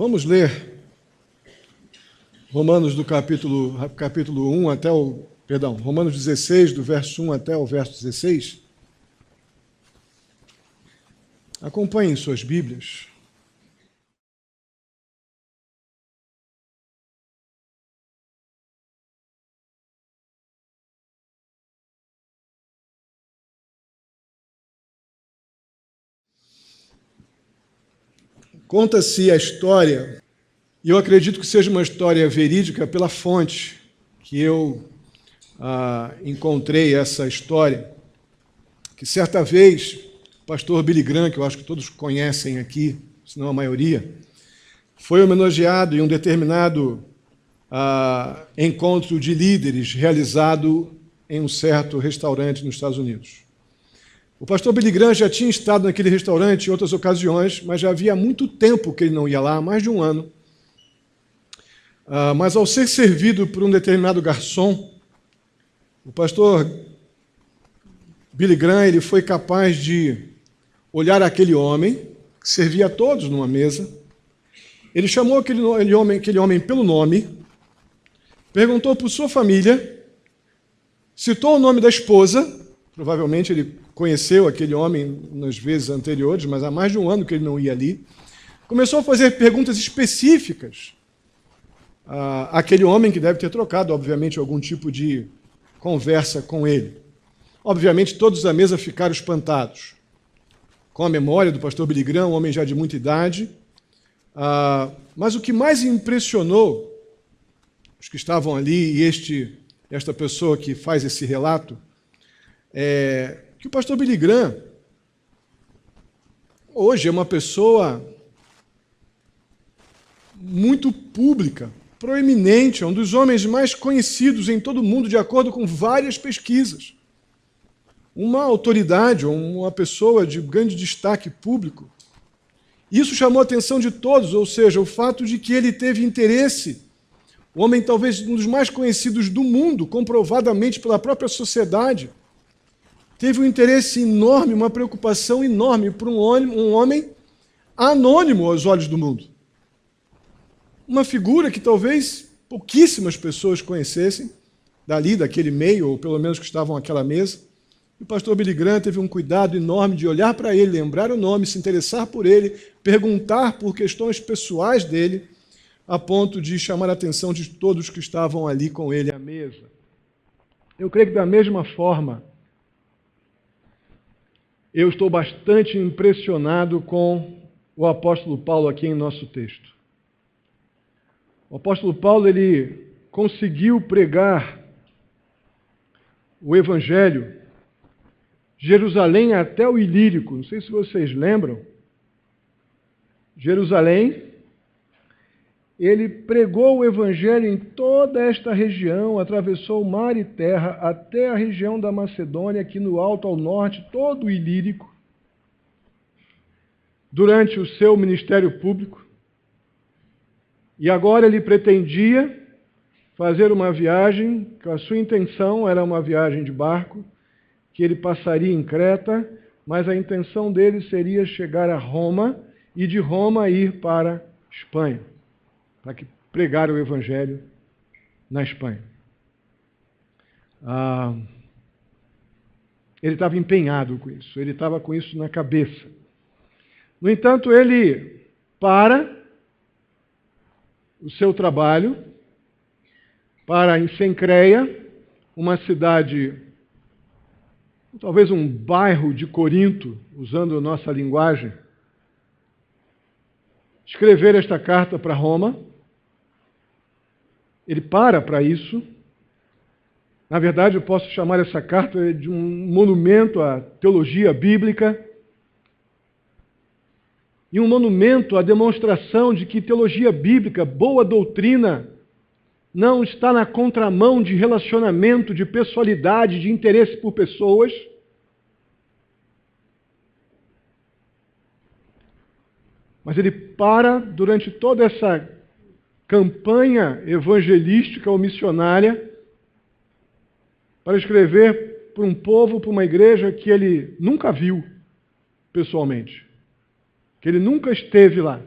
Vamos ler Romanos do capítulo 1 até o... Perdão, Romanos 16, do verso 1 até o verso 16. Acompanhem suas Bíblias. Conta-se a história, e eu acredito que seja uma história verídica pela fonte que eu encontrei essa história, que certa vez o pastor Billy Graham, que eu acho que todos conhecem aqui, se não a maioria, foi homenageado em um determinado encontro de líderes realizado em um certo restaurante nos Estados Unidos. O pastor Billy Graham já tinha estado naquele restaurante em outras ocasiões, mas já havia muito tempo que ele não ia lá, mais de um ano. Mas ao ser servido por um determinado garçom, o pastor Billy Graham ele foi capaz de olhar aquele homem, que servia a todos numa mesa. Ele chamou aquele homem pelo nome, perguntou por sua família, citou o nome da esposa, provavelmente ele conheceu aquele homem nas vezes anteriores, mas há mais de um ano que ele não ia ali. Começou a fazer perguntas específicas àquele homem que deve ter trocado, obviamente, algum tipo de conversa com ele. Obviamente, todos à mesa ficaram espantados com a memória do pastor Billy Graham, um homem já de muita idade. Mas o que mais impressionou os que estavam ali e esta pessoa que faz esse relato é que o pastor Billy Graham hoje é uma pessoa muito pública, proeminente, é um dos homens mais conhecidos em todo o mundo, de acordo com várias pesquisas. Uma autoridade, uma pessoa de grande destaque público. Isso chamou a atenção de todos, ou seja, o fato de que ele teve interesse, o homem talvez um dos mais conhecidos do mundo, comprovadamente pela própria sociedade, teve um interesse enorme, uma preocupação enorme por um homem anônimo aos olhos do mundo. Uma figura que talvez pouquíssimas pessoas conhecessem, daquele meio, ou pelo menos que estavam àquela mesa. E o pastor Billy Graham teve um cuidado enorme de olhar para ele, lembrar o nome, se interessar por ele, perguntar por questões pessoais dele, a ponto de chamar a atenção de todos que estavam ali com ele à mesa. Eu creio que da mesma forma, eu estou bastante impressionado com o apóstolo Paulo aqui em nosso texto. O apóstolo Paulo, ele conseguiu pregar o Evangelho de Jerusalém até o Ilírico. Não sei se vocês lembram. Jerusalém, ele pregou o Evangelho em toda esta região, atravessou mar e terra até a região da Macedônia, aqui no alto ao norte, todo o Ilírico, durante o seu ministério público. E agora ele pretendia fazer uma viagem, que a sua intenção era uma viagem de barco, que ele passaria em Creta, mas a intenção dele seria chegar a Roma e de Roma ir para Espanha, para pregar o Evangelho na Espanha. Ele estava empenhado com isso, ele estava com isso na cabeça. No entanto, ele para o seu trabalho para em Cencreia, uma cidade, talvez um bairro de Corinto, usando a nossa linguagem, escrever esta carta para Roma. Ele para isso. Na verdade, eu posso chamar essa carta de um monumento à teologia bíblica e um monumento à demonstração de que teologia bíblica, boa doutrina, não está na contramão de relacionamento, de pessoalidade, de interesse por pessoas. Mas ele para durante toda essa campanha evangelística ou missionária para escrever para um povo, para uma igreja que ele nunca viu pessoalmente, que ele nunca esteve lá.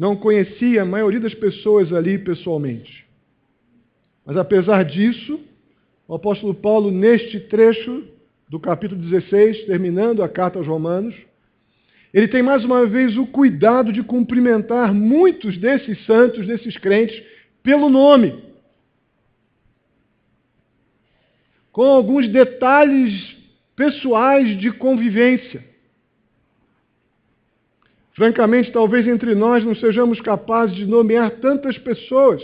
não conhecia a maioria das pessoas ali pessoalmente. Mas apesar disso, o apóstolo Paulo, neste trecho do capítulo 16, terminando a carta aos Romanos, ele tem mais uma vez o cuidado de cumprimentar muitos desses santos, desses crentes, pelo nome, com alguns detalhes pessoais de convivência. Francamente, talvez entre nós não sejamos capazes de nomear tantas pessoas,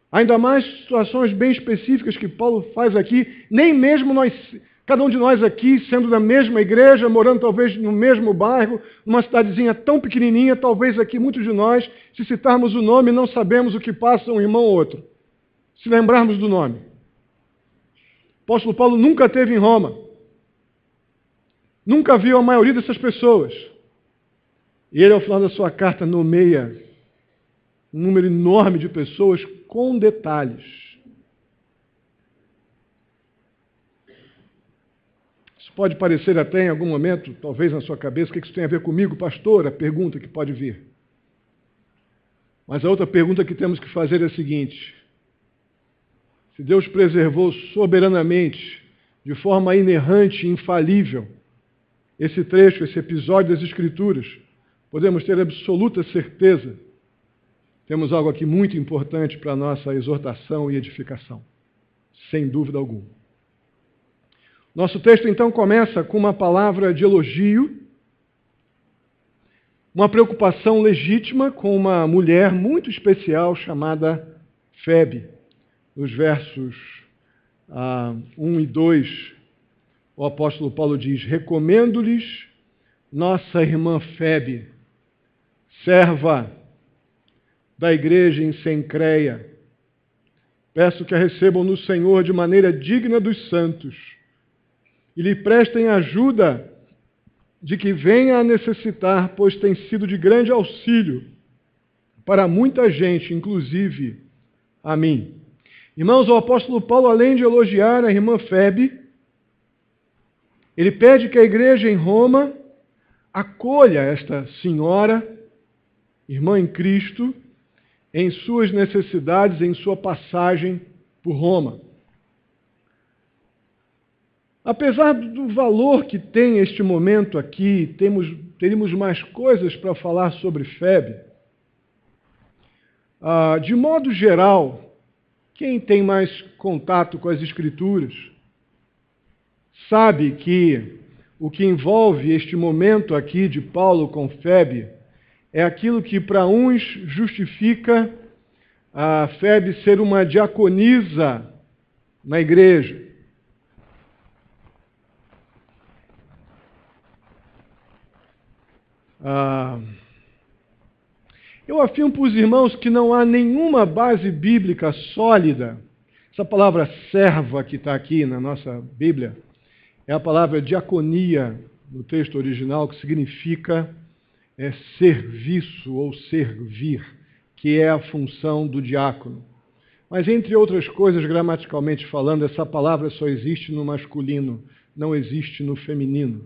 ainda mais situações bem específicas que Paulo faz aqui, nem mesmo nós, cada um de nós aqui, sendo da mesma igreja, morando talvez no mesmo bairro, numa cidadezinha tão pequenininha, talvez aqui muitos de nós, se citarmos o nome, não sabemos o que passa um irmão ou outro, se lembrarmos do nome. O apóstolo Paulo nunca esteve em Roma, nunca viu a maioria dessas pessoas. E ele, ao final da sua carta, nomeia um número enorme de pessoas com detalhes. Isso pode parecer até em algum momento, talvez na sua cabeça, o que isso tem a ver comigo, pastor? A pergunta que pode vir. Mas a outra pergunta que temos que fazer é a seguinte: se Deus preservou soberanamente, de forma inerrante e infalível, esse trecho, esse episódio das Escrituras, podemos ter absoluta certeza, temos algo aqui muito importante para a nossa exortação e edificação, sem dúvida alguma. Nosso texto, então, começa com uma palavra de elogio, uma preocupação legítima com uma mulher muito especial chamada Febe. Nos versos 1 e 2, o apóstolo Paulo diz: recomendo-lhes nossa irmã Febe, serva da igreja em Cencreia. Peço que a recebam no Senhor de maneira digna dos santos e lhe prestem ajuda de que venha a necessitar, pois tem sido de grande auxílio para muita gente, inclusive a mim. Irmãos, o apóstolo Paulo, além de elogiar a irmã Febe, ele pede que a igreja em Roma acolha esta senhora, irmã em Cristo, em suas necessidades, em sua passagem por Roma. Apesar do valor que tem este momento aqui, teríamos mais coisas para falar sobre Febe. De modo geral, quem tem mais contato com as Escrituras sabe que o que envolve este momento aqui de Paulo com Febe é aquilo que para uns justifica a Febe ser uma diaconisa na igreja. Eu afirmo para os irmãos que não há nenhuma base bíblica sólida. Essa palavra serva que está aqui na nossa Bíblia é a palavra diaconia no texto original, que significa serviço ou servir, que é a função do diácono. Mas, entre outras coisas, gramaticalmente falando, essa palavra só existe no masculino, não existe no feminino,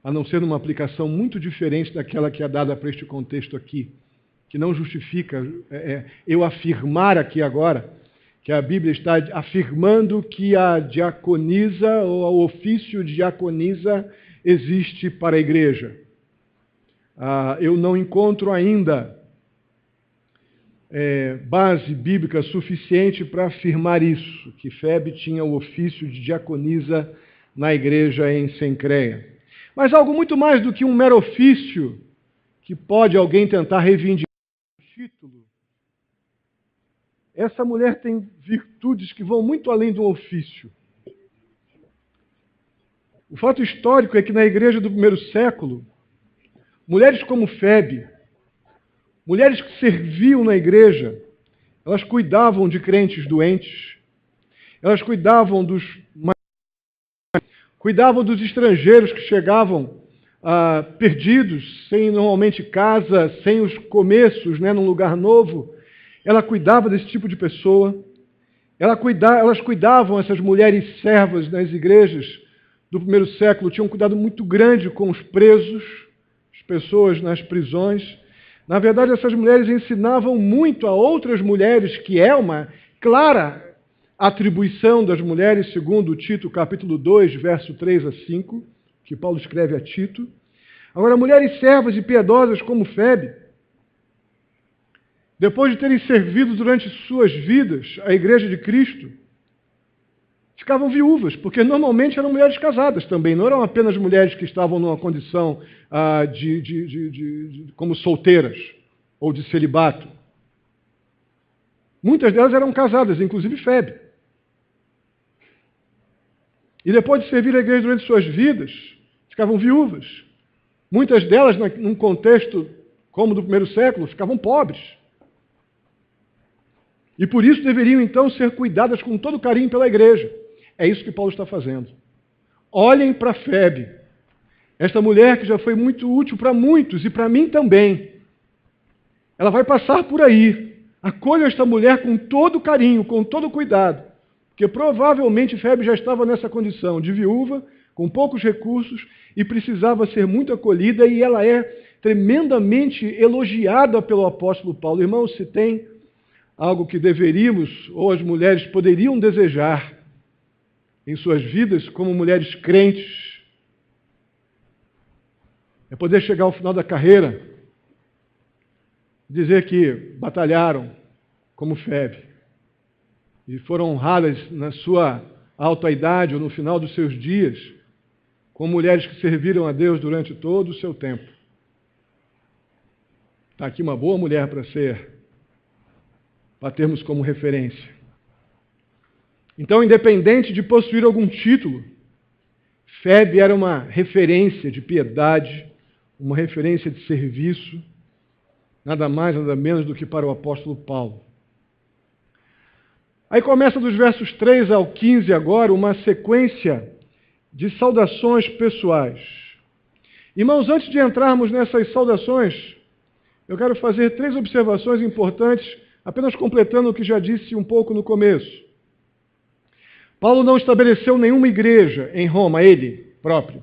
a não ser numa aplicação muito diferente daquela que é dada para este contexto aqui, que não justifica eu afirmar aqui agora que a Bíblia está afirmando que a diaconisa ou o ofício de diaconisa existe para a igreja. Eu não encontro ainda base bíblica suficiente para afirmar isso, que Febe tinha o ofício de diaconisa na igreja em Cencreia. Mas algo muito mais do que um mero ofício que pode alguém tentar reivindicar o título. Essa mulher tem virtudes que vão muito além do ofício. O fato histórico é que na igreja do primeiro século, mulheres como Febe, mulheres que serviam na igreja, elas cuidavam de crentes doentes, elas cuidavam dos estrangeiros que chegavam perdidos, sem normalmente casa, sem os começos, num lugar novo. Ela cuidava desse tipo de pessoa. Elas cuidavam, essas mulheres servas nas igrejas do primeiro século, tinham um cuidado muito grande com os presos, as pessoas nas prisões. Na verdade, essas mulheres ensinavam muito a outras mulheres, que é uma clara atribuição das mulheres, segundo Tito, capítulo 2, verso 3 a 5, que Paulo escreve a Tito. Agora, mulheres servas e piedosas como Febe, depois de terem servido durante suas vidas a Igreja de Cristo, ficavam viúvas, porque normalmente eram mulheres casadas também, não eram apenas mulheres que estavam numa condição como solteiras ou de celibato. Muitas delas eram casadas, inclusive Febe. E depois de servir a igreja durante suas vidas, ficavam viúvas. Muitas delas, num contexto como do primeiro século, ficavam pobres. E por isso deveriam então ser cuidadas com todo carinho pela igreja. É isso que Paulo está fazendo. Olhem para Febe, esta mulher que já foi muito útil para muitos e para mim também. Ela vai passar por aí. Acolham esta mulher com todo carinho, com todo cuidado, porque provavelmente Febe já estava nessa condição de viúva, com poucos recursos e precisava ser muito acolhida, e ela é tremendamente elogiada pelo apóstolo Paulo. Irmãos, se tem algo que deveríamos, ou as mulheres poderiam desejar em suas vidas como mulheres crentes, é poder chegar ao final da carreira e dizer que batalharam como Febe e foram honradas na sua alta idade ou no final dos seus dias como mulheres que serviram a Deus durante todo o seu tempo. Está aqui uma boa mulher para termos como referência. Então, independente de possuir algum título, Febe era uma referência de piedade, uma referência de serviço, nada mais, nada menos do que para o apóstolo Paulo. Aí começa dos versos 3 ao 15 agora uma sequência de saudações pessoais. Irmãos, antes de entrarmos nessas saudações, eu quero fazer 3 observações importantes, apenas completando o que já disse um pouco no começo. Paulo não estabeleceu nenhuma igreja em Roma, ele próprio.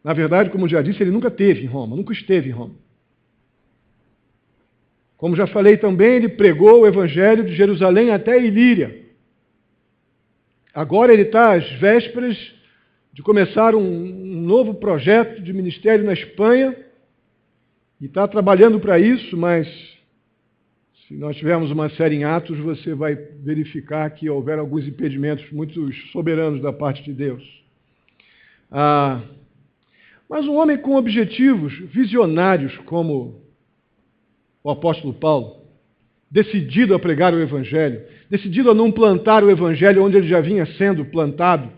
Na verdade, como já disse, ele nunca esteve em Roma, nunca esteve em Roma. Como já falei também, ele pregou o evangelho de Jerusalém até Ilíria. Agora ele está às vésperas de começar um novo projeto de ministério na Espanha e está trabalhando para isso, mas se nós tivermos uma série em Atos, você vai verificar que houveram alguns impedimentos muito soberanos da parte de Deus. Mas um homem com objetivos visionários como o apóstolo Paulo, decidido a pregar o Evangelho, decidido a não plantar o Evangelho onde ele já vinha sendo plantado,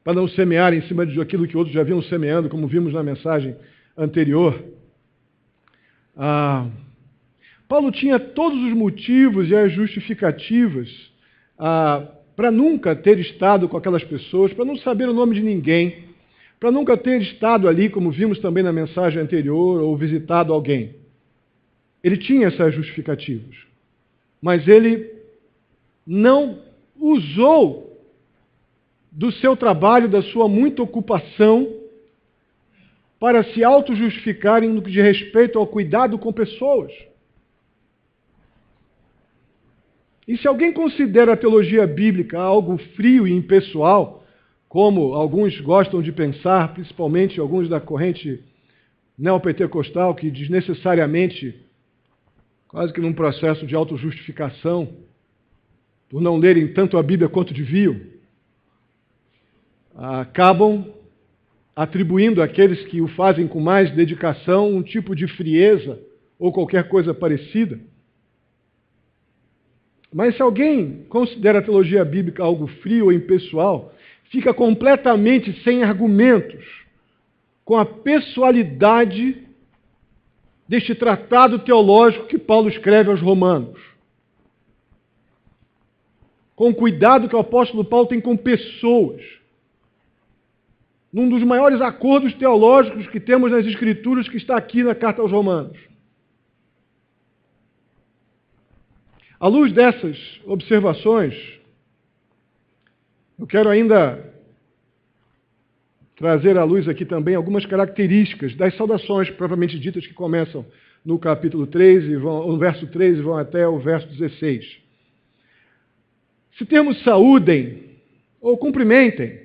para não semear em cima de aquilo que outros já vinham semeando, como vimos na mensagem anterior. Paulo tinha todos os motivos e as justificativas para nunca ter estado com aquelas pessoas, para não saber o nome de ninguém, para nunca ter estado ali, como vimos também na mensagem anterior, ou visitado alguém. Ele tinha essas justificativas, mas ele não usou do seu trabalho, da sua muita ocupação, para se auto-justificarem no que diz respeito ao cuidado com pessoas. E se alguém considera a teologia bíblica algo frio e impessoal, como alguns gostam de pensar, principalmente alguns da corrente neopentecostal, que desnecessariamente, quase que num processo de autojustificação, por não lerem tanto a Bíblia quanto deviam, acabam atribuindo àqueles que o fazem com mais dedicação um tipo de frieza ou qualquer coisa parecida. Mas se alguém considera a teologia bíblica algo frio ou impessoal, fica completamente sem argumentos com a pessoalidade deste tratado teológico que Paulo escreve aos Romanos. Com o cuidado que o apóstolo Paulo tem com pessoas. Num dos maiores acordos teológicos que temos nas Escrituras, que está aqui na carta aos Romanos. À luz dessas observações, eu quero ainda trazer à luz aqui também algumas características das saudações propriamente ditas que começam no capítulo 3, no verso 3 e vão até o verso 16. Se termos saúdem ou cumprimentem,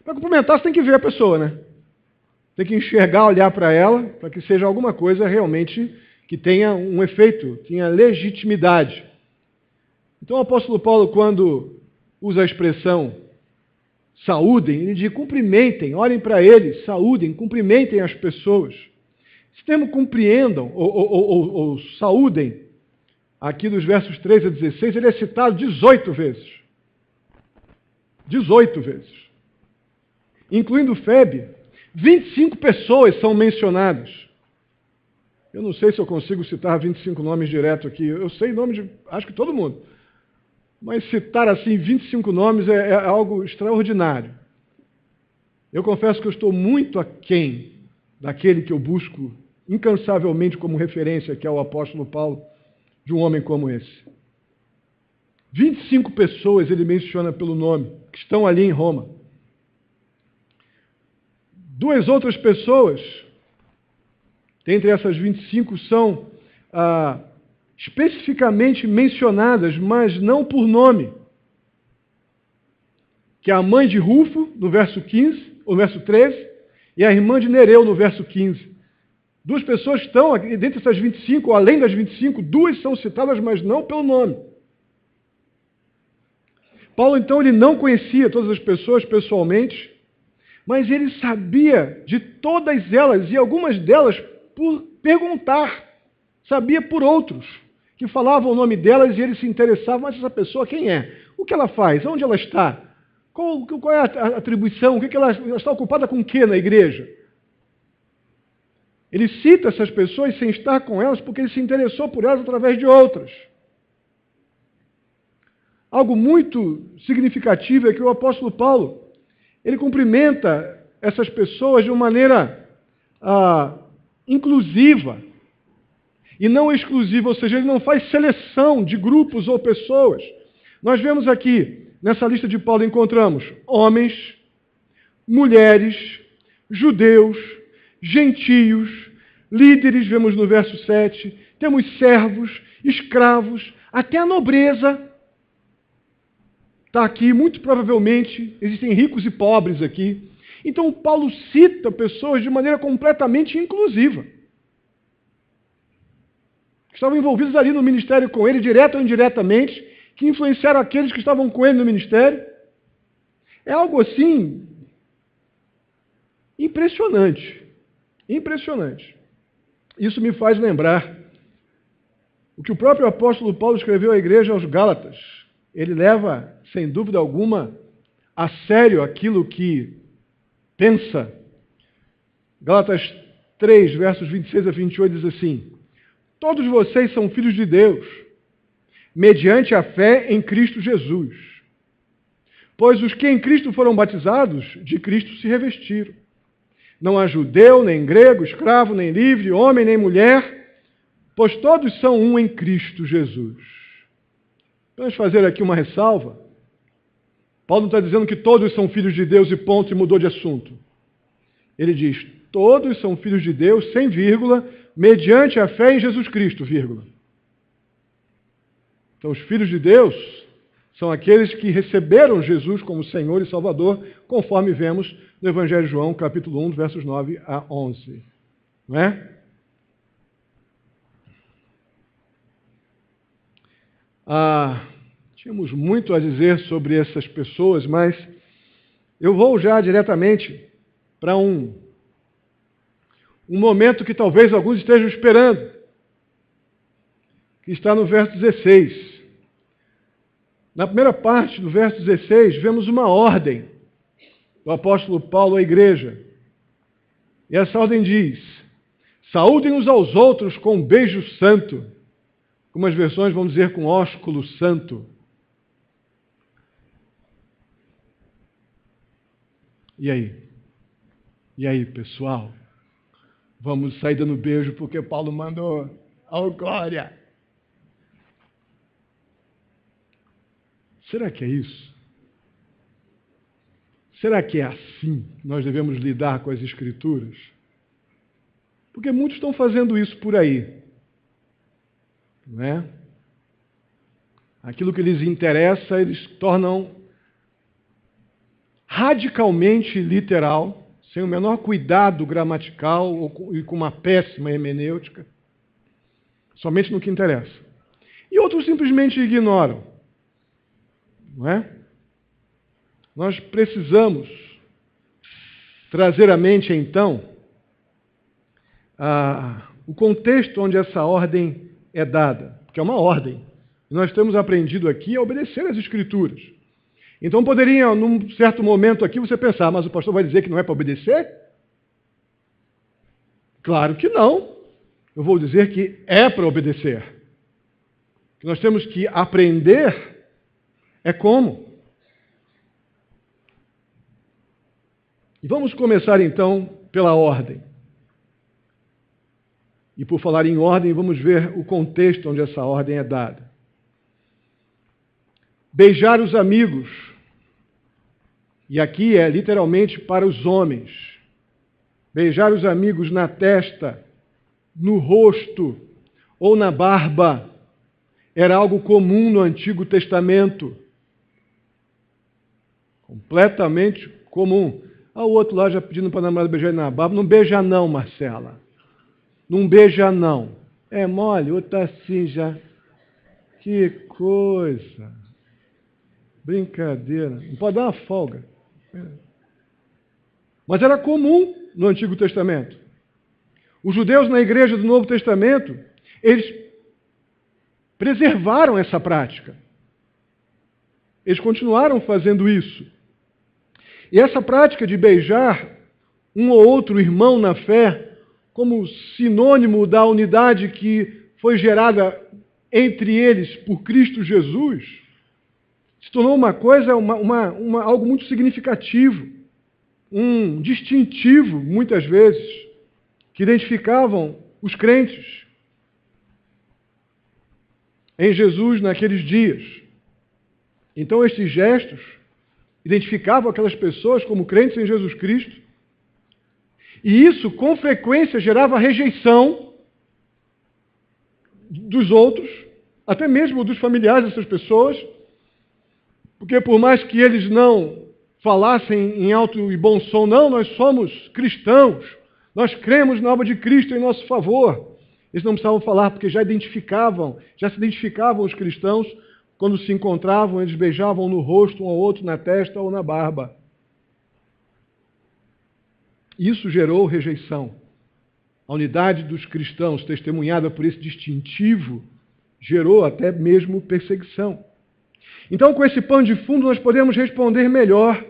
para cumprimentar você tem que ver a pessoa, né? Tem que enxergar, olhar para ela, para que seja alguma coisa realmente que tenha um efeito, tenha legitimidade. Então o apóstolo Paulo, quando usa a expressão saúdem, ele diz cumprimentem, olhem para ele, saúdem, cumprimentem as pessoas. Esse termo compreendam ou saúdem, aqui dos versos 3 a 16, ele é citado 18 vezes. 18 vezes. Incluindo Febe, 25 pessoas são mencionadas. Eu não sei se eu consigo citar 25 nomes direto aqui. Eu sei nome de, acho que todo mundo. Mas citar assim 25 nomes é algo extraordinário. Eu confesso que eu estou muito aquém daquele que eu busco incansavelmente como referência, que é o apóstolo Paulo, de um homem como esse. 25 pessoas ele menciona pelo nome, que estão ali em Roma. 2 outras pessoas, dentre essas 25, são especificamente mencionadas, mas não por nome. Que é a mãe de Rufo, no verso 15, ou no verso 13, e a irmã de Nereu, no verso 15. 2 pessoas estão, dentre essas 25, ou além das 25, 2 são citadas, mas não pelo nome. Paulo, então, ele não conhecia todas as pessoas pessoalmente, mas ele sabia de todas elas, e algumas delas por perguntar. Sabia por outros, que falavam o nome delas e ele se interessava, mas essa pessoa quem é? O que ela faz? Onde ela está? Qual é a atribuição? O que ela está ocupada com o que na igreja? Ele cita essas pessoas sem estar com elas porque ele se interessou por elas através de outras. Algo muito significativo é que o apóstolo Paulo, ele cumprimenta essas pessoas de uma maneira inclusiva e não exclusiva, ou seja, ele não faz seleção de grupos ou pessoas. Nós vemos aqui, nessa lista de Paulo, encontramos homens, mulheres, judeus, gentios, líderes, vemos no verso 7, temos servos, escravos, até a nobreza está aqui, muito provavelmente, existem ricos e pobres aqui. Então, Paulo cita pessoas de maneira completamente inclusiva. Estavam envolvidos ali no ministério com ele, direto ou indiretamente, que influenciaram aqueles que estavam com ele no ministério. É algo assim impressionante. Impressionante. Isso me faz lembrar o que o próprio apóstolo Paulo escreveu à igreja aos Gálatas. Ele leva, sem dúvida alguma, a sério aquilo que pensa. Gálatas 3, versos 26 a 28 diz assim: todos vocês são filhos de Deus, mediante a fé em Cristo Jesus. Pois os que em Cristo foram batizados, de Cristo se revestiram. Não há judeu, nem grego, escravo, nem livre, homem, nem mulher, pois todos são um em Cristo Jesus. Vamos fazer aqui uma ressalva. Paulo não está dizendo que todos são filhos de Deus e ponto, e mudou de assunto. Ele diz, todos são filhos de Deus, sem vírgula, mediante a fé em Jesus Cristo, vírgula. Então, os filhos de Deus são aqueles que receberam Jesus como Senhor e Salvador, conforme vemos no Evangelho de João, capítulo 1, versos 9 a 11. Não é? Tínhamos muito a dizer sobre essas pessoas, mas eu vou já diretamente para um momento que talvez alguns estejam esperando, que está no verso 16. Na primeira parte do verso 16, vemos uma ordem do apóstolo Paulo à igreja. E essa ordem diz: saúdem uns aos outros com um beijo santo. Algumas versões vão dizer com ósculo santo. E aí? E aí, pessoal? Vamos sair dando beijo porque Paulo mandou. Oh, glória! Será que é isso? Será que é assim? assim nós devemos lidar com as Escrituras? Porque muitos estão fazendo isso por aí, não é? Aquilo que lhes interessa, eles tornam radicalmente literal, sem o menor cuidado gramatical e com uma péssima hermenêutica, somente no que interessa. E outros simplesmente ignoram, não é? Nós precisamos trazer à mente, então, o contexto onde essa ordem é dada, porque é uma ordem. E nós temos aprendido aqui a obedecer às Escrituras. Então poderia, num certo momento aqui, você pensar, mas o pastor vai dizer que não é para obedecer? Claro que não. Eu vou dizer que é para obedecer. O que nós temos que aprender é como. E vamos começar então pela ordem. E por falar em ordem, vamos ver o contexto onde essa ordem é dada. Beijar os amigos. E aqui é literalmente para os homens. Beijar os amigos na testa, no rosto ou na barba era algo comum no Antigo Testamento. Completamente comum. O outro lá já pedindo para a namorada beijar na barba. Não beija não, Marcela. Não beija não. É mole, outro tá assim já. Que coisa. Brincadeira. Não pode dar uma folga. Mas era comum no Antigo Testamento. Os judeus na igreja do Novo Testamento, eles preservaram essa prática. Eles continuaram fazendo isso. E essa prática de beijar um ou outro irmão na fé, como sinônimo da unidade que foi gerada entre eles por Cristo Jesus, se tornou uma coisa, algo muito significativo, um distintivo, muitas vezes, que identificavam os crentes em Jesus naqueles dias. Então, estes gestos identificavam aquelas pessoas como crentes em Jesus Cristo, e isso, com frequência, gerava rejeição dos outros, até mesmo dos familiares dessas pessoas, porque por mais que eles não falassem em alto e bom som, não, nós somos cristãos, nós cremos na obra de Cristo em nosso favor. Eles não precisavam falar, porque já se identificavam os cristãos, quando se encontravam, eles beijavam no rosto um ao outro, na testa ou na barba. Isso gerou rejeição. A unidade dos cristãos, testemunhada por esse distintivo, gerou até mesmo perseguição. Então, com esse pano de fundo, nós podemos responder melhor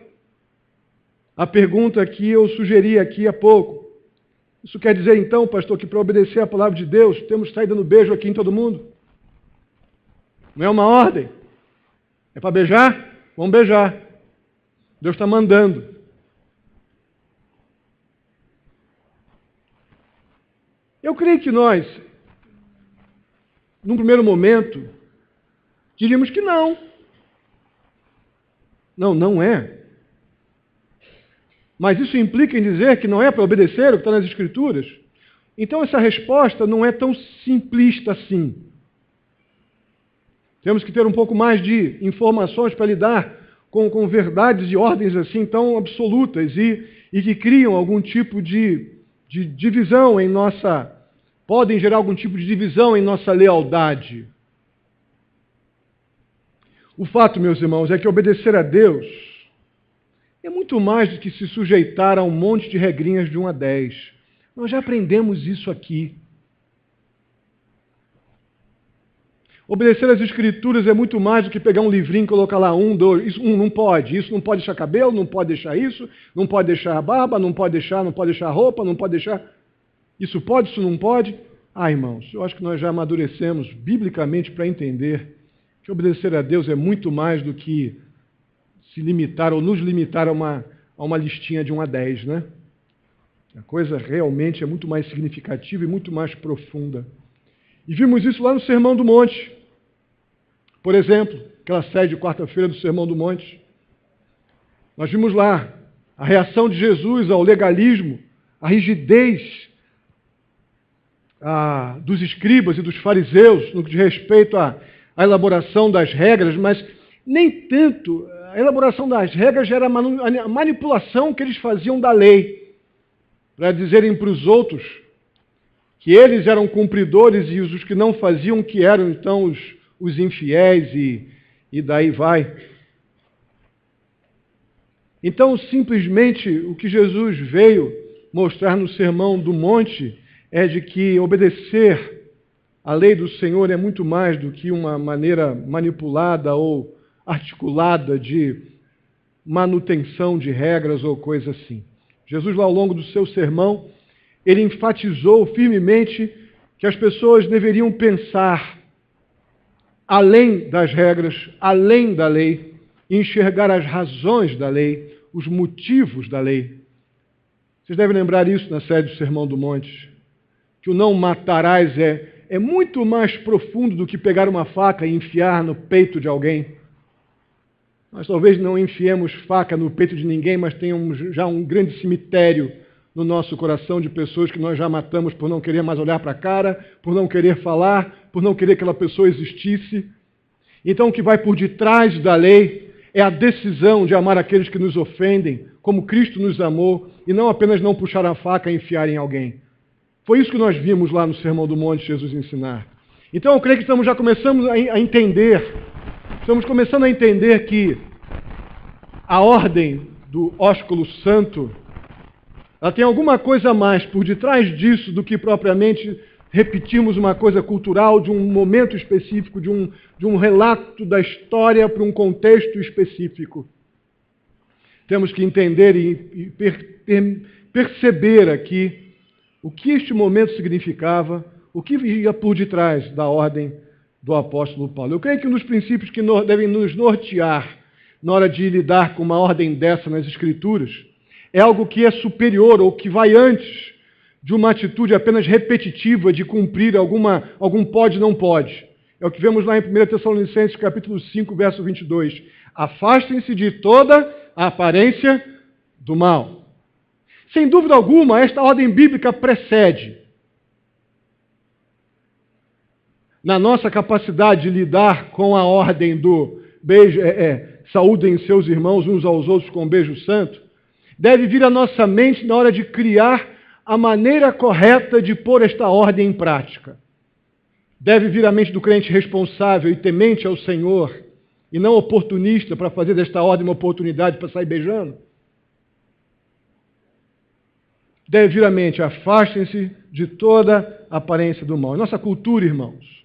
a pergunta que eu sugeri aqui há pouco. Isso quer dizer, então, pastor, que para obedecer à palavra de Deus, temos que sair dando beijo aqui em todo mundo? Não é uma ordem? É para beijar? Vamos beijar. Deus está mandando. Eu creio que nós, num primeiro momento, diríamos que não. Não é. Mas isso implica em dizer que não é para obedecer o que está nas Escrituras? Então essa resposta não é tão simplista assim. Temos que ter um pouco mais de informações para lidar com verdades e ordens assim tão absolutas e que criam algum tipo de divisão em nossa... podem gerar algum tipo de divisão em nossa lealdade. O fato, meus irmãos, é que obedecer a Deus é muito mais do que se sujeitar a um monte de regrinhas de 1 a 10. Nós já aprendemos isso aqui. Obedecer às Escrituras é muito mais do que pegar um livrinho e colocar lá 1, 2, isso não pode deixar cabelo, não pode deixar isso, não pode deixar a barba, não pode deixar a roupa, não pode deixar... Isso pode, isso não pode? Irmãos, eu acho que nós já amadurecemos biblicamente para entender que obedecer a Deus é muito mais do que se limitar ou nos limitar a uma listinha de 1 a 10, né? A coisa realmente é muito mais significativa e muito mais profunda. E vimos isso lá no Sermão do Monte. Por exemplo, aquela série de quarta-feira do Sermão do Monte. Nós vimos lá A reação de Jesus ao legalismo, a rigidez dos escribas e dos fariseus no que diz respeito à elaboração das regras, mas nem tanto. A elaboração das regras era a manipulação que eles faziam da lei, para dizerem para os outros que eles eram cumpridores e os que não faziam que eram, então, os infiéis e daí vai. Então, simplesmente, o que Jesus veio mostrar no Sermão do Monte é de que obedecer à lei do Senhor é muito mais do que uma maneira manipulada ou articulada de manutenção de regras ou coisa assim. Jesus, lá ao longo do seu sermão, ele enfatizou firmemente que as pessoas deveriam pensar além das regras, além da lei, e enxergar as razões da lei, os motivos da lei. Vocês devem lembrar isso na série do Sermão do Monte, que o não matarás é muito mais profundo do que pegar uma faca e enfiar no peito de alguém. Nós talvez não enfiemos faca no peito de ninguém, mas tenhamos já um grande cemitério no nosso coração de pessoas que nós já matamos por não querer mais olhar para a cara, por não querer falar, por não querer que aquela pessoa existisse. Então, o que vai por detrás da lei é a decisão de amar aqueles que nos ofendem, como Cristo nos amou, e não apenas não puxar a faca e enfiar em alguém. Foi isso que nós vimos lá no Sermão do Monte Jesus ensinar. Então, eu creio que estamos começando a entender que a ordem do ósculo santo, ela tem alguma coisa a mais por detrás disso do que propriamente repetirmos uma coisa cultural de um momento específico, de um relato da história para um contexto específico. Temos que entender e perceber aqui o que este momento significava, o que ia por detrás da ordem do apóstolo Paulo. Eu creio que um dos princípios que devem nos nortear na hora de lidar com uma ordem dessa nas Escrituras é algo que é superior ou que vai antes de uma atitude apenas repetitiva de cumprir algum pode não pode. É o que vemos lá em 1 Tessalonicenses capítulo 5, verso 22. Afastem-se de toda a aparência do mal. Sem dúvida alguma, esta ordem bíblica precede. Na nossa capacidade de lidar com a ordem do beijo, saúdem seus irmãos uns aos outros com um beijo santo, deve vir à nossa mente na hora de criar a maneira correta de pôr esta ordem em prática. Deve vir à mente do crente responsável e temente ao Senhor, e não oportunista para fazer desta ordem uma oportunidade para sair beijando. Deve vir à mente, afastem-se de toda a aparência do mal. Em nossa cultura, irmãos,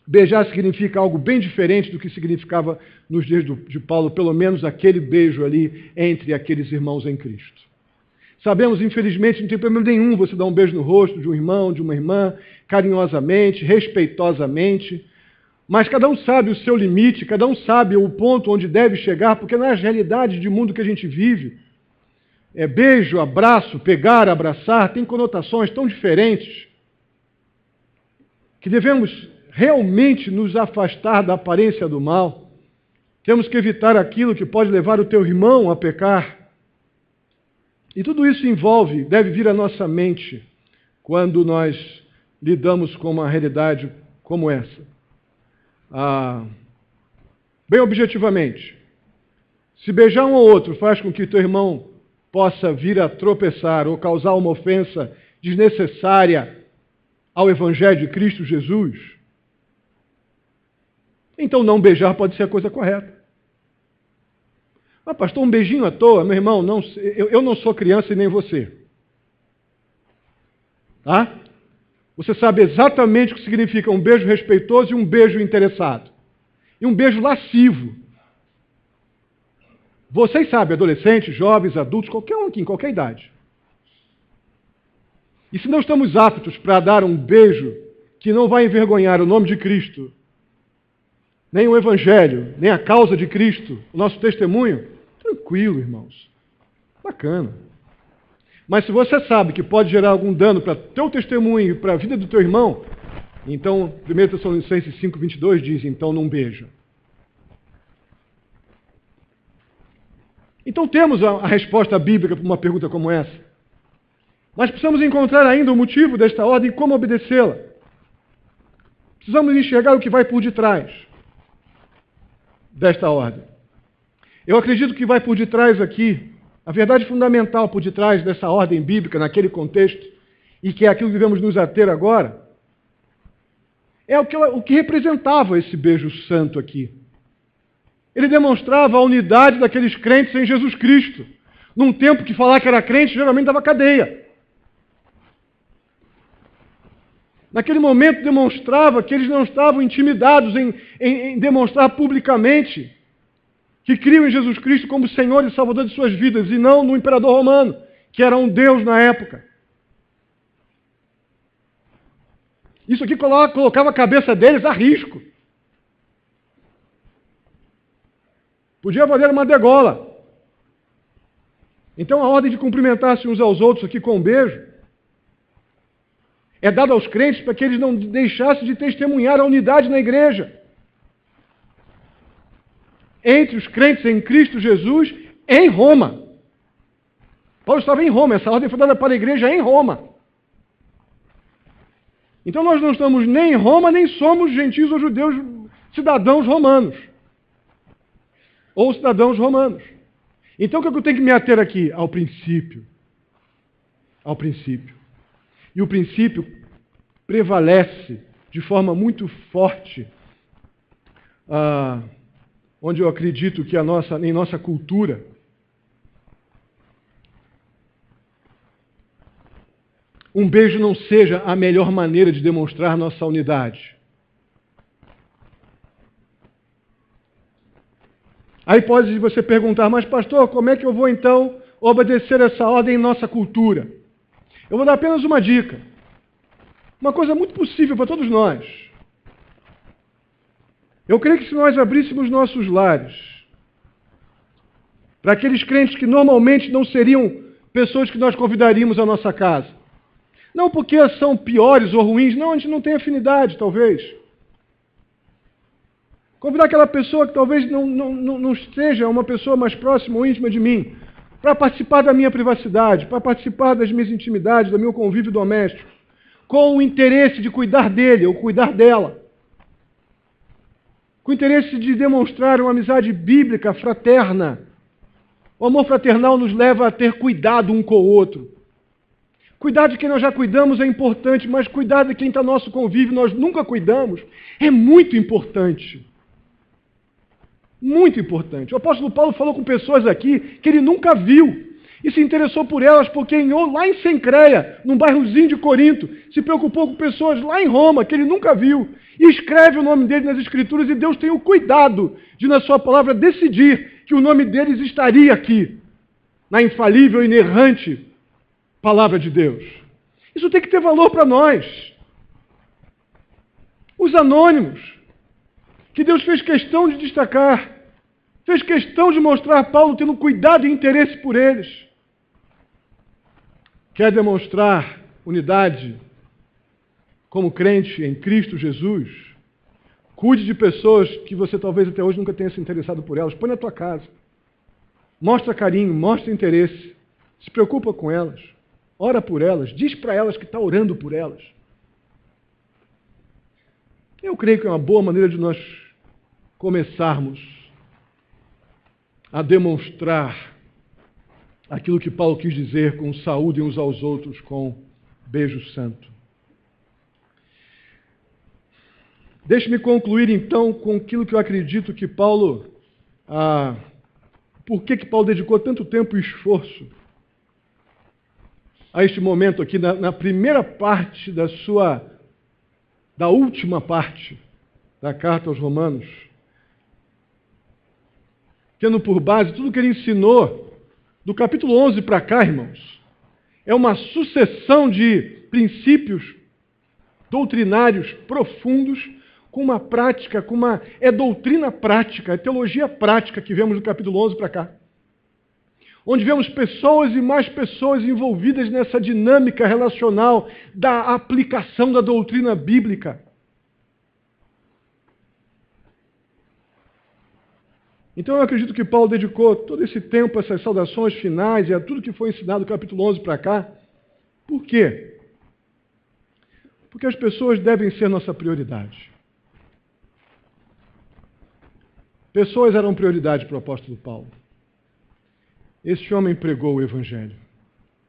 beijar significa algo bem diferente do que significava nos dias de Paulo, pelo menos aquele beijo ali entre aqueles irmãos em Cristo. Sabemos, infelizmente, não tem problema nenhum você dar um beijo no rosto de um irmão, de uma irmã, carinhosamente, respeitosamente, mas cada um sabe o seu limite, cada um sabe o ponto onde deve chegar, porque na realidade de mundo que a gente vive, beijo, abraço, pegar, abraçar, tem conotações tão diferentes que devemos realmente nos afastar da aparência do mal. Temos que evitar aquilo que pode levar o teu irmão a pecar. E tudo isso deve vir à nossa mente quando nós lidamos com uma realidade como essa. Bem objetivamente, se beijar um ou outro faz com que teu irmão possa vir a tropeçar ou causar uma ofensa desnecessária ao Evangelho de Cristo Jesus, então não beijar pode ser a coisa correta. Mas, pastor, um beijinho à toa, meu irmão, eu não sou criança e nem você. Tá? Você sabe exatamente o que significa um beijo respeitoso e um beijo interessado. E um beijo lascivo. Vocês sabem, adolescentes, jovens, adultos, qualquer um aqui, em qualquer idade. E se não estamos aptos para dar um beijo que não vai envergonhar o nome de Cristo, nem o Evangelho, nem a causa de Cristo, o nosso testemunho, tranquilo, irmãos. Bacana. Mas se você sabe que pode gerar algum dano para teu testemunho e para a vida do teu irmão, então, 1 Tessalonicenses 5:22 diz, então não beija. Então temos a resposta bíblica para uma pergunta como essa. Mas precisamos encontrar ainda o motivo desta ordem e como obedecê-la. Precisamos enxergar o que vai por detrás desta ordem. Eu acredito que vai por detrás aqui, a verdade fundamental por detrás dessa ordem bíblica, naquele contexto, e que é aquilo que devemos nos ater agora, é o que representava esse beijo santo aqui. Ele demonstrava a unidade daqueles crentes em Jesus Cristo. Num tempo que falar que era crente geralmente dava cadeia. Naquele momento demonstrava que eles não estavam intimidados em demonstrar publicamente que criam em Jesus Cristo como Senhor e Salvador de suas vidas, e não no imperador romano, que era um Deus na época. Isso aqui colocava a cabeça deles a risco. Podia valer uma degola. Então a ordem de cumprimentar-se uns aos outros aqui com um beijo é dada aos crentes para que eles não deixassem de testemunhar a unidade na igreja. Entre os crentes em Cristo Jesus em Roma. Paulo estava em Roma, essa ordem foi dada para a igreja em Roma. Então nós não estamos nem em Roma, nem somos gentios ou judeus, cidadãos romanos. Ou cidadãos romanos. Então o que eu tenho que me ater aqui? Ao princípio. Ao princípio. E o princípio prevalece de forma muito forte, onde eu acredito que em nossa cultura, um beijo não seja a melhor maneira de demonstrar nossa unidade. Aí pode você perguntar, mas pastor, como é que eu vou então obedecer essa ordem em nossa cultura? Eu vou dar apenas uma dica. Uma coisa muito possível para todos nós. Eu creio que se nós abríssemos nossos lares para aqueles crentes que normalmente não seriam pessoas que nós convidaríamos à nossa casa, não porque são piores ou ruins, não, a gente não tem afinidade, talvez. Convidar aquela pessoa que talvez não seja uma pessoa mais próxima ou íntima de mim, para participar da minha privacidade, para participar das minhas intimidades, do meu convívio doméstico, com o interesse de cuidar dele ou cuidar dela, com o interesse de demonstrar uma amizade bíblica, fraterna. O amor fraternal nos leva a ter cuidado um com o outro. Cuidar de quem nós já cuidamos é importante, mas cuidar de quem está no nosso convívio nós nunca cuidamos é muito importante. Muito importante. O apóstolo Paulo falou com pessoas aqui que ele nunca viu e se interessou por elas porque lá em Cencreia, num bairrozinho de Corinto, se preocupou com pessoas lá em Roma que ele nunca viu e escreve o nome dele nas Escrituras, e Deus tem o cuidado de, na sua palavra, decidir que o nome deles estaria aqui, na infalível e inerrante palavra de Deus. Isso tem que ter valor para nós. Os anônimos, que Deus fez questão de destacar, fez questão de mostrar Paulo tendo cuidado e interesse por eles. Quer demonstrar unidade como crente em Cristo Jesus? Cuide de pessoas que você talvez até hoje nunca tenha se interessado por elas. Põe na tua casa. Mostra carinho, mostra interesse. Se preocupa com elas. Ora por elas. Diz para elas que está orando por elas. Eu creio que é uma boa maneira de nós começarmos a demonstrar aquilo que Paulo quis dizer com saúde uns aos outros, com beijo santo. Deixe-me concluir então com aquilo que eu acredito que Paulo, por que Paulo dedicou tanto tempo e esforço a este momento aqui, na primeira parte da última parte da carta aos Romanos, tendo por base tudo que ele ensinou do capítulo 11 para cá, irmãos. É uma sucessão de princípios doutrinários profundos com uma prática, é doutrina prática, é teologia prática que vemos do capítulo 11 para cá. Onde vemos pessoas e mais pessoas envolvidas nessa dinâmica relacional da aplicação da doutrina bíblica. Então eu acredito que Paulo dedicou todo esse tempo a essas saudações finais e a tudo que foi ensinado do capítulo 11 para cá. Por quê? Porque as pessoas devem ser nossa prioridade. Pessoas eram prioridade para o apóstolo Paulo. Esse homem pregou o Evangelho,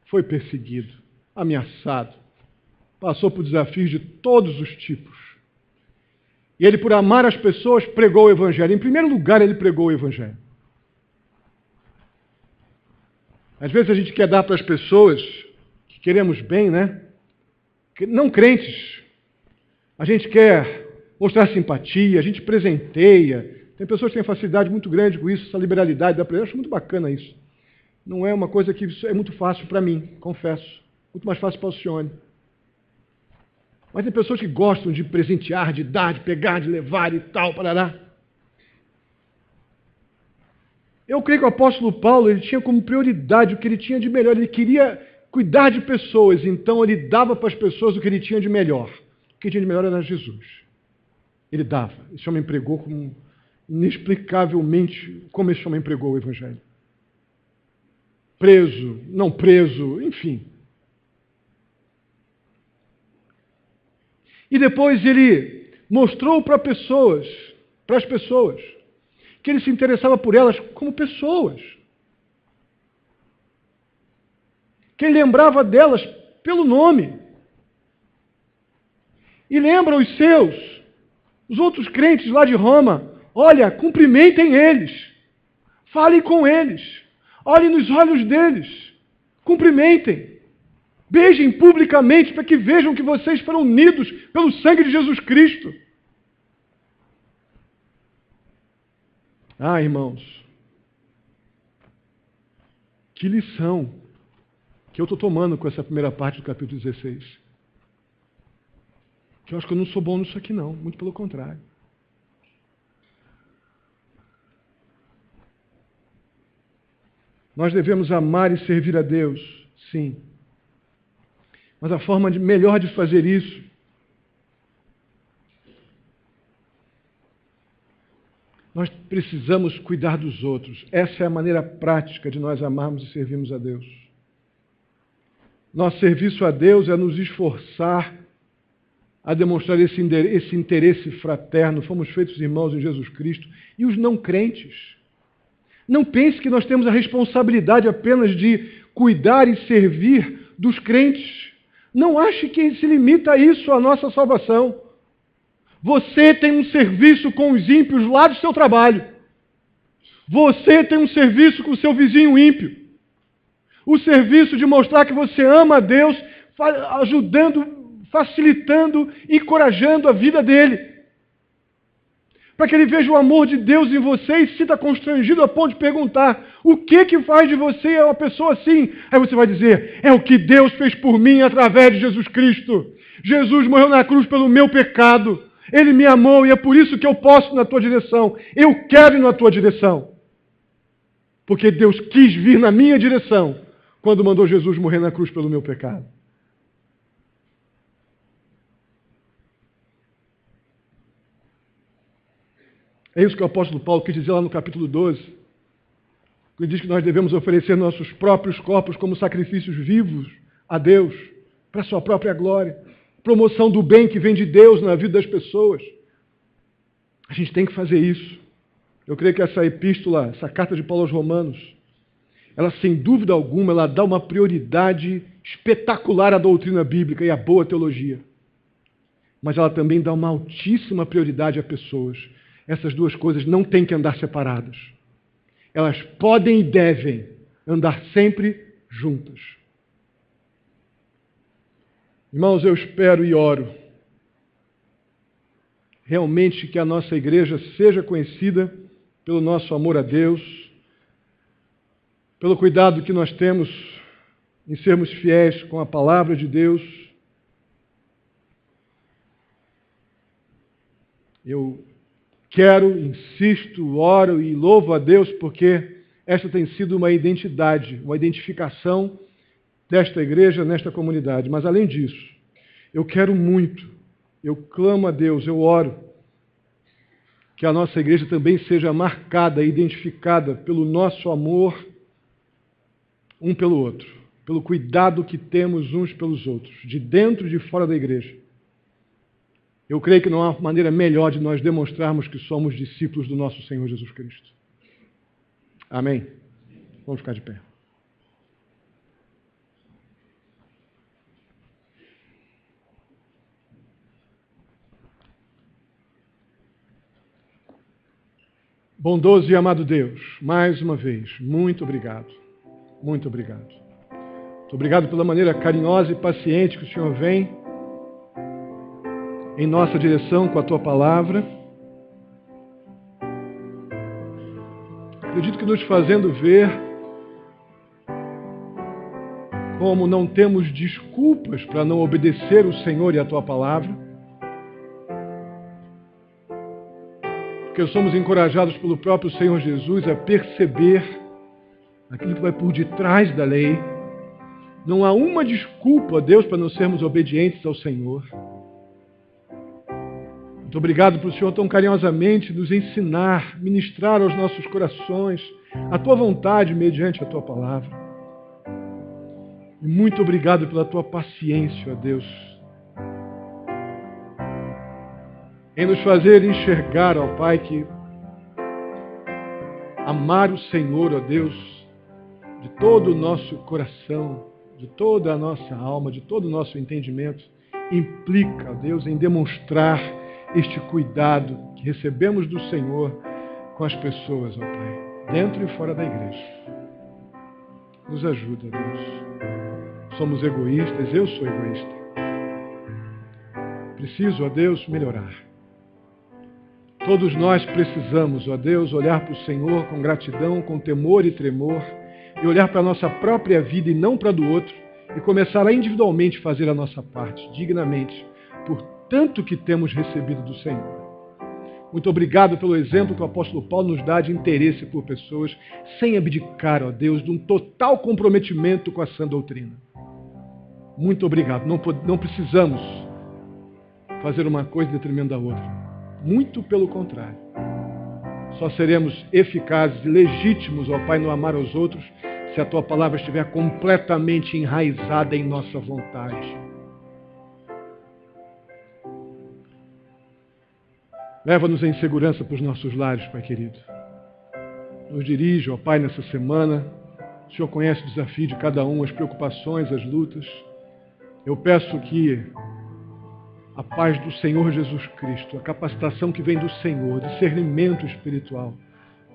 foi perseguido, ameaçado, passou por desafios de todos os tipos. E ele, por amar as pessoas, pregou o Evangelho. Em primeiro lugar, ele pregou o Evangelho. Às vezes a gente quer dar para as pessoas que queremos bem, né? Não crentes. A gente quer mostrar simpatia, a gente presenteia. Tem pessoas que têm facilidade muito grande com isso, essa liberalidade da presença. Eu acho muito bacana isso. Não é uma coisa que é muito fácil para mim, confesso. Muito mais fácil para o Alcione. Mas tem pessoas que gostam de presentear, de dar, de pegar, de levar e tal, parará. Eu creio que o apóstolo Paulo ele tinha como prioridade o que ele tinha de melhor. Ele queria cuidar de pessoas, então ele dava para as pessoas o que ele tinha de melhor. O que ele tinha de melhor era Jesus. Ele dava. Esse homem pregou como, inexplicavelmente como esse homem pregou o Evangelho. Preso, não preso, enfim. E depois ele mostrou para as pessoas, que ele se interessava por elas como pessoas. Que ele lembrava delas pelo nome. E lembra os seus, os outros crentes lá de Roma, olha, cumprimentem eles, falem com eles, olhem nos olhos deles, cumprimentem, beijem publicamente para que vejam que vocês foram unidos pelo sangue de Jesus Cristo. Ah, irmãos, que lição que eu estou tomando com essa primeira parte do capítulo 16. Que eu acho que eu não sou bom nisso aqui não, muito pelo contrário. Nós devemos amar e servir a Deus, sim. Mas a forma melhor de fazer isso nós precisamos cuidar dos outros. Essa é a maneira prática de nós amarmos e servirmos a Deus. Nosso serviço a Deus é nos esforçar a demonstrar esse interesse fraterno. Fomos feitos irmãos em Jesus Cristo. E os não crentes? Não pense que nós temos a responsabilidade apenas de cuidar e servir dos crentes. Não ache que se limita a isso a nossa salvação. Você tem um serviço com os ímpios lá do seu trabalho. Você tem um serviço com o seu vizinho ímpio. O serviço de mostrar que você ama a Deus, ajudando, facilitando, encorajando a vida dele. Para que ele veja o amor de Deus em você e se sinta constrangido a ponto de perguntar: o que faz de você uma pessoa assim? Aí você vai dizer: é o que Deus fez por mim através de Jesus Cristo. Jesus morreu na cruz pelo meu pecado. Ele me amou e é por isso que eu posso ir na tua direção. Eu quero ir na tua direção. Porque Deus quis vir na minha direção quando mandou Jesus morrer na cruz pelo meu pecado. É isso que o apóstolo Paulo quis dizer lá no capítulo 12. Ele diz que nós devemos oferecer nossos próprios corpos como sacrifícios vivos a Deus, para a sua própria glória. Promoção do bem que vem de Deus na vida das pessoas. A gente tem que fazer isso. Eu creio que essa epístola, essa carta de Paulo aos Romanos, ela sem dúvida alguma, ela dá uma prioridade espetacular à doutrina bíblica e à boa teologia. Mas ela também dá uma altíssima prioridade a pessoas. Essas duas coisas não têm que andar separadas. Elas podem e devem andar sempre juntas. Irmãos, eu espero e oro realmente que a nossa igreja seja conhecida pelo nosso amor a Deus, pelo cuidado que nós temos em sermos fiéis com a palavra de Deus. Eu quero, insisto, oro e louvo a Deus porque esta tem sido uma identidade, uma identificação desta igreja, nesta comunidade. Mas, além disso, eu quero muito, eu clamo a Deus, eu oro, que a nossa igreja também seja marcada e identificada pelo nosso amor um pelo outro, pelo cuidado que temos uns pelos outros, de dentro e de fora da igreja. Eu creio que não há maneira melhor de nós demonstrarmos que somos discípulos do nosso Senhor Jesus Cristo. Amém? Vamos ficar de pé. Bondoso e amado Deus, mais uma vez, muito obrigado. Muito obrigado. Muito obrigado pela maneira carinhosa e paciente que o Senhor vem em nossa direção com a Tua palavra. Acredito que nos fazendo ver como não temos desculpas para não obedecer o Senhor e a Tua palavra, porque somos encorajados pelo próprio Senhor Jesus a perceber aquilo que vai por detrás da lei. Não há uma desculpa, Deus, para não sermos obedientes ao Senhor. Muito obrigado por o Senhor tão carinhosamente nos ensinar, ministrar aos nossos corações a Tua vontade mediante a Tua palavra. E muito obrigado pela Tua paciência, ó Deus, em nos fazer enxergar, ó Pai, que amar o Senhor, ó Deus, de todo o nosso coração, de toda a nossa alma, de todo o nosso entendimento, implica, ó Deus, em demonstrar este cuidado que recebemos do Senhor com as pessoas, ó Pai, dentro e fora da igreja. Nos ajuda, Deus. Somos egoístas, eu sou egoísta. Preciso, ó Deus, melhorar. Todos nós precisamos, ó Deus, olhar para o Senhor com gratidão, com temor e tremor, e olhar para a nossa própria vida e não para a do outro, e começar a individualmente fazer a nossa parte, dignamente, por tanto que temos recebido do Senhor. Muito obrigado pelo exemplo que o apóstolo Paulo nos dá de interesse por pessoas, sem abdicar, ó Deus, de um total comprometimento com a sã doutrina. Muito obrigado. Não precisamos fazer uma coisa em detrimento da outra. Muito pelo contrário. Só seremos eficazes e legítimos, ó Pai, no amar aos outros, se a Tua palavra estiver completamente enraizada em nossa vontade. Leva-nos em segurança para os nossos lares, Pai querido. Nos dirige, ó Pai, nessa semana. O Senhor conhece o desafio de cada um, as preocupações, as lutas. Eu peço que a paz do Senhor Jesus Cristo, a capacitação que vem do Senhor, discernimento espiritual,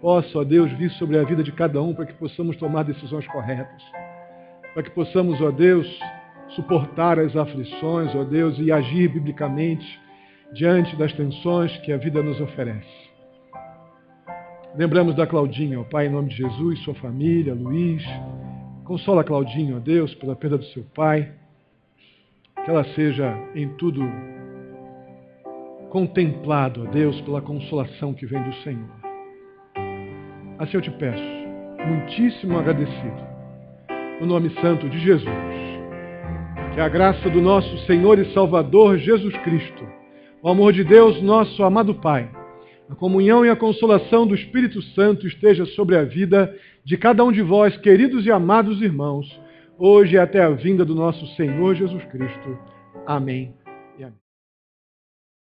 possa, ó Deus, vir sobre a vida de cada um para que possamos tomar decisões corretas. Para que possamos, ó Deus, suportar as aflições, ó Deus, e agir biblicamente diante das tensões que a vida nos oferece. Lembramos da Claudinha, ó Pai, em nome de Jesus, sua família, Luiz. Consola a Claudinha, ó Deus, pela perda do seu pai. Que ela seja em tudo contemplado, ó Deus, pela consolação que vem do Senhor. Assim eu te peço, muitíssimo agradecido, no nome santo de Jesus, que a graça do nosso Senhor e Salvador Jesus Cristo, o amor de Deus, nosso amado Pai, a comunhão e a consolação do Espírito Santo esteja sobre a vida de cada um de vós, queridos e amados irmãos, hoje e até a vinda do nosso Senhor Jesus Cristo. Amém.